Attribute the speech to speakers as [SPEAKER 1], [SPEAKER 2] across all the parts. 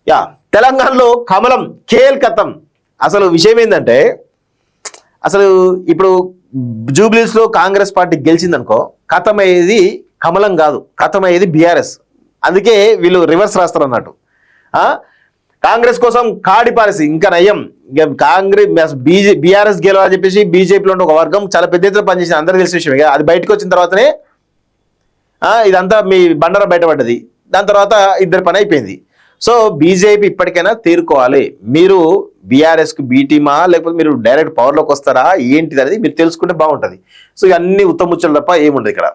[SPEAKER 1] Yeah తెలంగాణలో కమలం కేల్కతం. అసలు విషయం ఏంటంటే అసలు ఇప్పుడు జూబ్లీస్ లో కాంగ్రెస్ పార్టీ గెలిచిందనుకో కథం అయ్యేది కమలం కాదు, కథం అయ్యేది బీఆర్ఎస్. అందుకే వీళ్ళు రివర్స్ రాస్తారు అన్నట్టు. కాంగ్రెస్ కోసం కాడి పాలసీ ఇంకా నయ్యం. కాంగ్రెస్ బీఆర్ఎస్ గెలవాలని చెప్పేసి బీజేపీలో ఒక వర్గం చాలా పెద్ద ఎత్తున పనిచేసింది, అందరూ తెలిసిన విషయమే. అది బయటకు వచ్చిన తర్వాతనే ఇదంతా మీ బండర బయటపడ్డది. దాని తర్వాత ఇద్దరి పని అయిపోయింది. సో బీజేపీ ఇప్పటికైనా తేరుకోవాలి. మీరు బీఆర్ఎస్కి బీటీమా లేకపోతే మీరు డైరెక్ట్ పవర్లోకి వస్తారా ఏంటిది అనేది మీరు తెలుసుకుంటే బాగుంటుంది. సో ఇవన్నీ ఉత్తముచ్చలు తప్ప ఏముండదు ఇక్కడ.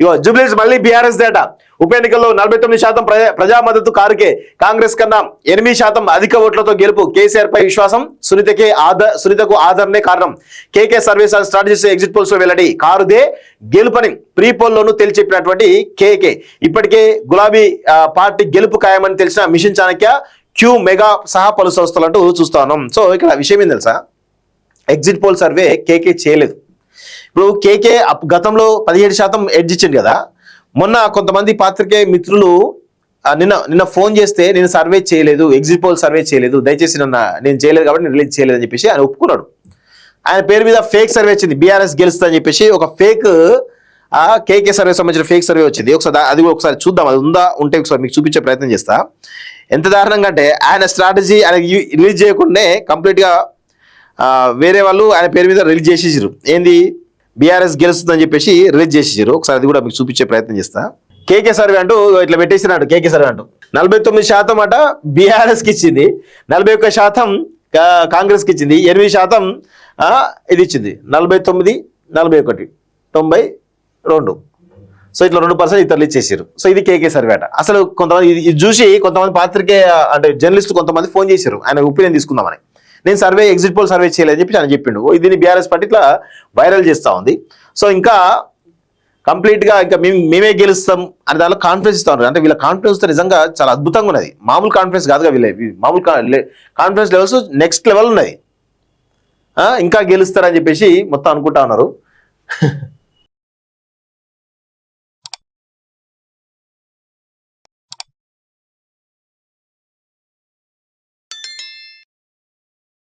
[SPEAKER 1] ఇగో జూబ్లీస్ మళ్ళీ బీఆర్ఎస్ డేటా. ఉప ఎన్నికల్లో 49% ప్రజా మద్దతు కారుకే. కాంగ్రెస్ కన్నా 8% అధిక ఓట్లతో గెలుపు. కేసీఆర్ పై విశ్వాసం. సునీతకు ఆదరణే కారణం. KK service and strategies exit polls లో వెల్లడి. కారుదే గెలుపని ప్రీ పోల్లోనూ తెలియచెప్పినటువంటి కేకే. ఇప్పటికే గులాబీ పార్టీ గెలుపు ఖాయమని తెలిసిన మిషన్ చాణక్య, క్యూ మెగా సహా పలు సంస్థలు అంటూ చూస్తా ఉన్నాం. సో ఇక్కడ విషయం ఏం తెలుసా, ఎగ్జిట్ పోల్ సర్వే కేకే చేయలేదు. ఇప్పుడు కేకే గతంలో 17% ఎడ్జ్ ఇచ్చింది కదా. మొన్న కొంతమంది పాత్రికేయ మిత్రులు నిన్న ఫోన్ చేస్తే నేను సర్వే చేయలేదు, ఎగ్జిట్ పోల్ సర్వే చేయలేదు, దయచేసి నేను చేయలేదు కాబట్టి నేను రిలీజ్ చేయలేదు అని చెప్పేసి ఆయన ఒప్పుకున్నాడు. ఆయన పేరు మీద ఫేక్ సర్వే వచ్చింది, బీఆర్ఎస్ గెలుస్తుంది అని చెప్పేసి ఒక ఫేక్ కేకే సర్వే సంబంధించిన ఫేక్ సర్వే వచ్చింది. ఒకసారి చూద్దాం, అది ఉంటే ఒకసారి మీకు చూపించే ప్రయత్నం చేస్తా. ఎంత దారుణంగా అంటే ఆయన స్ట్రాటజీ ఆయన రిలీజ్ చేయకుండానే కంప్లీట్గా వేరే వాళ్ళు ఆయన పేరు మీద రిలీజ్ చేసేసారు. ఏంది బీఆర్ఎస్ గెలుస్తుందని చెప్పేసి రిలీజ్ చేసేసారు. ఒకసారి అది కూడా మీకు చూపించే ప్రయత్నం చేస్తా. కేకే సర్వే అంటూ ఇట్లా పెట్టేసినాడు. కేకే సర్వే అంటూ 49% అట బీఆర్ఎస్కి ఇచ్చింది, 41% కాంగ్రెస్కి ఇచ్చింది, 8% ఇది ఇచ్చింది. 49, 41, 92. సో ఇట్లా 2% ఇతరులు ఇచ్చేసారు. సో ఇది కేకే సర్వే అట. అసలు కొంతమంది ఇది చూసి కొంతమంది పాత్రికేయ అంటే జర్నలిస్టులు కొంతమంది ఫోన్ చేశారు ఆయన ఒపీనియన్ తీసుకుందామని. నేను సర్వే ఎగ్జిట్ పోల్ సర్వే చేయలేదని చెప్పి ఆయన చెప్పిండు. దీన్ని బీఆర్ఎస్ పార్టీ ఇట్లా వైరల్ చేస్తూ ఉంది. సో ఇంకా కంప్లీట్గా ఇంకా మేమే గెలుస్తాం అని దానిలో కాన్ఫిడెన్స్ ఇస్తా ఉన్నారు. అంటే వీళ్ళ కాన్ఫిడెన్స్ నిజంగా చాలా అద్భుతంగా ఉన్నది. మామూలు కాన్ఫిడెన్స్ కాదుగా, మామూలు కాన్ఫిడెన్స్ లెవెల్స్ నెక్స్ట్ లెవెల్ ఉన్నది. ఇంకా గెలుస్తారని చెప్పేసి మొత్తం అనుకుంటా ఉన్నారు.